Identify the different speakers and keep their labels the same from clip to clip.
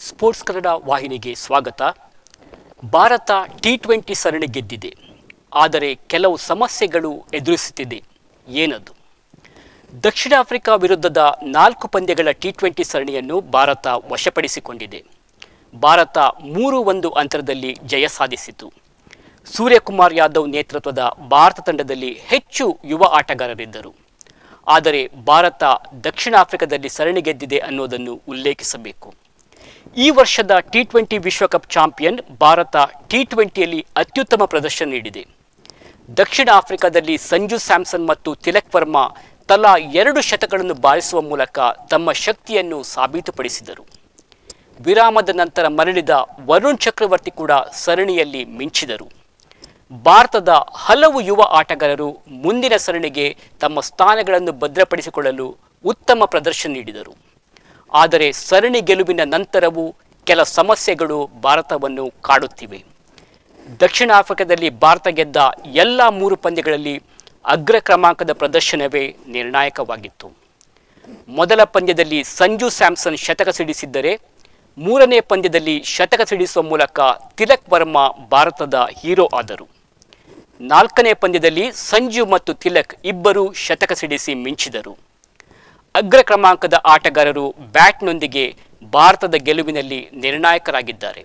Speaker 1: Sports Kannada ವಾಹಿನಿಗೆ ಸ್ವಾಗತ. Bharat T20 ಸರಣಿ ಗೆದ್ದಿದೆ. ಆದರೆ ಕೆಲವು ಸಮಸ್ಯೆಗಳು ಎದುರಿಸುತ್ತಿದೆ. ಏನದು? ದಕ್ಷಿಣ ಆಫ್ರಿಕಾ ವಿರುದ್ಧದ 4 ಪಂದ್ಯಗಳ ಟಿ20 ಸರಣಿಯನ್ನು ಭಾರತ ವಶಪಡಿಸಿಕೊಂಡಿದೆ. ಭಾರತ 3-1 ಅಂತರದಲ್ಲಿ ಜಯ ಸಾಧಿಸಿತು. ಸೂರ್ಯಕುಮಾರ್ ಯಾದವ್ ನೇತೃತ್ವದ ಭಾರತ ತಂಡದಲ್ಲಿ ಹೆಚ್ಚು ಯುವ ಆಟಗಾರರಿದ್ದರು. ಆದರೆ ಭಾರತ ದಕ್ಷಿಣ ಆಫ್ರಿಕಾದಲ್ಲಿ ಸರಣಿ ಗೆದ್ದಿದೆ ಅನ್ನೋದನ್ನು ಉಲ್ಲೇಖಿಸಬೇಕು. ಈ ವರ್ಷದ ಟಿ20 ವಿಶ್ವಕಪ್ ಚಾಂಪಿಯನ್ ಭಾರತ ಟಿ20ಯಲ್ಲಿ ಅತ್ಯುತ್ತಮ ಪ್ರದರ್ಶನ ನೀಡಿದೆ. ದಕ್ಷಿಣ ಆಫ್ರಿಕಾದಲ್ಲಿ ಸಂಜು ಸ್ಯಾಮ್ಸನ್ ಮತ್ತು ತಿಲಕ್ ವರ್ಮಾ ತಲಾ 2 ಶತಕಗಳನ್ನು ಬಾರಿಸುವ ಮೂಲಕ ತಮ್ಮ ಶಕ್ತಿಯನ್ನು ಸಾಬೀತುಪಡಿಸಿದರು. ವಿರಾಮದ ನಂತರ ಮರಳಿದ ವರುಣ್ ಚಕ್ರವರ್ತಿ ಕೂಡ ಸರಣಿಯಲ್ಲಿ ಮಿಂಚಿದರು. ಭಾರತದ ಹಲವು ಯುವ ಆಟಗಾರರು ಮುಂದಿನ ಸರಣಿಗೆ ತಮ್ಮ ಸ್ಥಾನಗಳನ್ನು ಭದ್ರಪಡಿಸಿಕೊಳ್ಳಲು ಉತ್ತಮ ಪ್ರದರ್ಶನ ನೀಡಿದರು. ಆದರೆ ಸರಣಿ ಗೆಲುವಿನ ನಂತರವೂ ಕೆಲ ಸಮಸ್ಯೆಗಳು ಭಾರತವನ್ನು ಕಾಡುತ್ತಿವೆ. ದಕ್ಷಿಣ ಆಫ್ರಿಕಾದಲ್ಲಿ ಭಾರತ ಗೆದ್ದ ಎಲ್ಲ 3 ಪಂದ್ಯಗಳಲ್ಲಿ ಅಗ್ರ ಕ್ರಮಾಂಕದ ಪ್ರದರ್ಶನವೇ ನಿರ್ಣಾಯಕವಾಗಿತ್ತು. ಮೊದಲ ಪಂದ್ಯದಲ್ಲಿ ಸಂಜು ಸ್ಯಾಮ್ಸನ್ ಶತಕ ಸಿಡಿಸಿದ್ದರೆ, 3ನೇ ಪಂದ್ಯದಲ್ಲಿ ಶತಕ ಸಿಡಿಸುವ ಮೂಲಕ ತಿಲಕ್ ವರ್ಮಾ ಭಾರತದ ಹೀರೋ ಆದರು. 4ನೇ ಪಂದ್ಯದಲ್ಲಿ ಸಂಜು ಮತ್ತು ತಿಲಕ್ ಇಬ್ಬರೂ ಶತಕ ಸಿಡಿಸಿ ಮಿಂಚಿದರು. ಅಗ್ರ ಕ್ರಮಾಂಕದ ಆಟಗಾರರು ಬ್ಯಾಟ್ನೊಂದಿಗೆ ಭಾರತದ ಗೆಲುವಿನಲ್ಲಿ ನಿರ್ಣಾಯಕರಾಗಿದ್ದಾರೆ.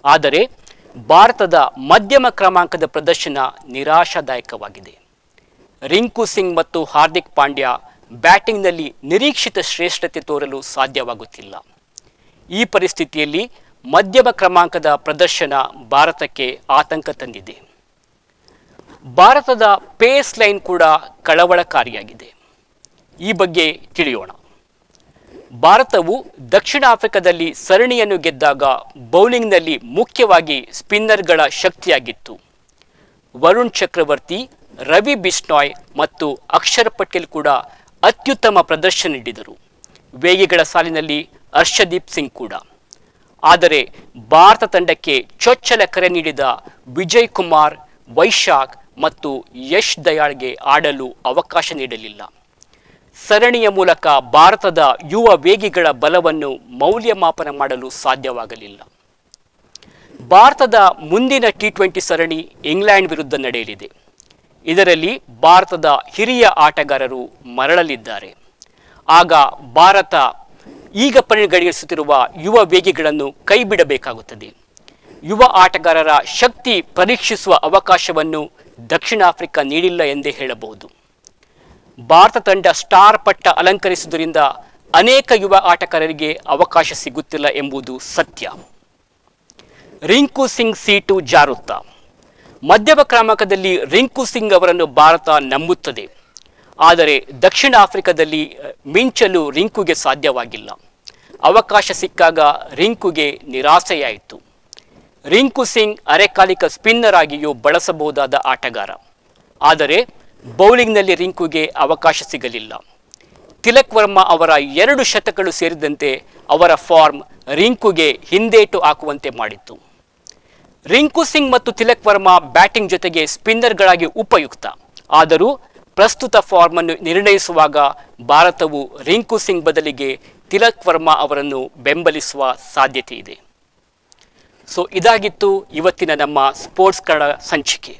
Speaker 1: ಆದರೆ ಭಾರತದ ಮಧ್ಯಮ ಕ್ರಮಾಂಕದ ಪ್ರದರ್ಶನ ನಿರಾಶಾದಾಯಕವಾಗಿದೆ. ರಿಂಕು ಸಿಂಗ್ ಮತ್ತು ಹಾರ್ದಿಕ್ ಪಾಂಡ್ಯ ಬ್ಯಾಟಿಂಗ್ನಲ್ಲಿ ನಿರೀಕ್ಷಿತ ಶ್ರೇಷ್ಠತೆ ತೋರಲು ಸಾಧ್ಯವಾಗುತ್ತಿಲ್ಲ. ಈ ಪರಿಸ್ಥಿತಿಯಲ್ಲಿ ಮಧ್ಯಮ ಕ್ರಮಾಂಕದ ಪ್ರದರ್ಶನ ಭಾರತಕ್ಕೆ ಆತಂಕ ತಂದಿದೆ. ಭಾರತದ ಪೇಸ್ ಲೈನ್ ಕೂಡ ಕಳವಳಕಾರಿಯಾಗಿದೆ. ಈ ಬಗ್ಗೆ ತಿಳಿಯೋಣ. ಭಾರತವು ದಕ್ಷಿಣ ಆಫ್ರಿಕಾದಲ್ಲಿ ಸರಣಿಯನ್ನು ಗೆದ್ದಾಗ ಬೌಲಿಂಗ್ನಲ್ಲಿ ಮುಖ್ಯವಾಗಿ ಸ್ಪಿನ್ನರ್ಗಳ ಶಕ್ತಿಯಾಗಿತ್ತು. ವರುಣ್ ಚಕ್ರವರ್ತಿ, ರವಿ ಬಿಷ್ಣಾಯ್ ಮತ್ತು ಅಕ್ಷರ್ ಪಟೇಲ್ ಕೂಡ ಅತ್ಯುತ್ತಮ ಪ್ರದರ್ಶನ ನೀಡಿದರು. ವೇಗಿಗಳ ಸಾಲಿನಲ್ಲಿ ಹರ್ಷದೀಪ್ ಸಿಂಗ್ ಕೂಡ. ಆದರೆ ಭಾರತ ತಂಡಕ್ಕೆ ಚೊಚ್ಚಲ ಕರೆ ನೀಡಿದ ವಿಜಯ್ ಕುಮಾರ್, ವೈಶಾಖ್ ಮತ್ತು ಯಶ್ ದಯಾಳ್ಗೆ ಆಡಲು ಅವಕಾಶ ನೀಡಲಿಲ್ಲ. ಸರಣಿಯ ಮೂಲಕ ಭಾರತದ ಯುವ ವೇಗಿಗಳ ಬಲವನ್ನು ಮೌಲ್ಯಮಾಪನ ಮಾಡಲು ಸಾಧ್ಯವಾಗಲಿಲ್ಲ. ಭಾರತದ ಮುಂದಿನ ಟಿ20 ಸರಣಿ ಇಂಗ್ಲೆಂಡ್ ವಿರುದ್ಧ ನಡೆಯಲಿದೆ. ಇದರಲ್ಲಿ ಭಾರತದ ಹಿರಿಯ ಆಟಗಾರರು ಮರಳಲಿದ್ದಾರೆ. ಆಗ ಭಾರತ ಈಗ ಪರಿಗಣಿಸುತ್ತಿರುವ ಯುವ ವೇಗಿಗಳನ್ನು ಕೈಬಿಡಬೇಕಾಗುತ್ತದೆ. ಯುವ ಆಟಗಾರರ ಶಕ್ತಿ ಪರೀಕ್ಷಿಸುವ ಅವಕಾಶವನ್ನು ದಕ್ಷಿಣ ಆಫ್ರಿಕಾ ನೀಡಿಲ್ಲ ಎಂದೇ ಹೇಳಬಹುದು. ಭಾರತ ತಂಡ ಸ್ಟಾರ್ ಪಟ್ಟ ಅಲಂಕರಿಸುವುದರಿಂದ ಅನೇಕ ಯುವ ಆಟಗಾರರಿಗೆ ಅವಕಾಶ ಸಿಗುತ್ತಿಲ್ಲ ಎಂಬುದು ಸತ್ಯ. ರಿಂಕು ಸಿಂಗ್ ಸೀಟು ಜಾರುತ್ತಾ? ಮಧ್ಯಮ ಕ್ರಮಾಂಕದಲ್ಲಿ ರಿಂಕು ಸಿಂಗ್ ಅವರನ್ನು ಭಾರತ ನಂಬುತ್ತದೆ. ಆದರೆ ದಕ್ಷಿಣ ಆಫ್ರಿಕಾದಲ್ಲಿ ಮಿಂಚಲು ರಿಂಕುಗೆ ಸಾಧ್ಯವಾಗಿಲ್ಲ. ಅವಕಾಶ ಸಿಕ್ಕಾಗ ರಿಂಕುಗೆ ನಿರಾಸೆಯಾಯಿತು. ರಿಂಕು ಸಿಂಗ್ ಅರೆಕಾಲಿಕ ಸ್ಪಿನ್ನರ್ ಆಗಿಯೂ ಬಳಸಬಹುದಾದ ಆಟಗಾರ. ಆದರೆ ಬೌಲಿಂಗ್ನಲ್ಲಿ ರಿಂಕುಗೆ ಅವಕಾಶ ಸಿಗಲಿಲ್ಲ. ತಿಲಕ್ ವರ್ಮಾ ಅವರ 2 ಶತಕಗಳು ಸೇರಿದಂತೆ ಅವರ ಫಾರ್ಮ್ ರಿಂಕುಗೆ ಹಿಂದೇಟು ಹಾಕುವಂತೆ ಮಾಡಿತ್ತು. ರಿಂಕು ಸಿಂಗ್ ಮತ್ತು ತಿಲಕ್ ವರ್ಮಾ ಬ್ಯಾಟಿಂಗ್ ಜೊತೆಗೆ ಸ್ಪಿನ್ನರ್ಗಳಾಗಿ ಉಪಯುಕ್ತ. ಆದರೂ ಪ್ರಸ್ತುತ ಫಾರ್ಮ್ ಅನ್ನು ನಿರ್ಣಯಿಸುವಾಗ ಭಾರತವು ರಿಂಕು ಸಿಂಗ್ ಬದಲಿಗೆ ತಿಲಕ್ ವರ್ಮಾ ಅವರನ್ನು ಬೆಂಬಲಿಸುವ ಸಾಧ್ಯತೆ ಇದೆ. ಇದಾಗಿತ್ತು ಇವತ್ತಿನ ನಮ್ಮ ಸ್ಪೋರ್ಟ್ಸ್ ಕನ್ನಡ ಸಂಚಿಕೆ.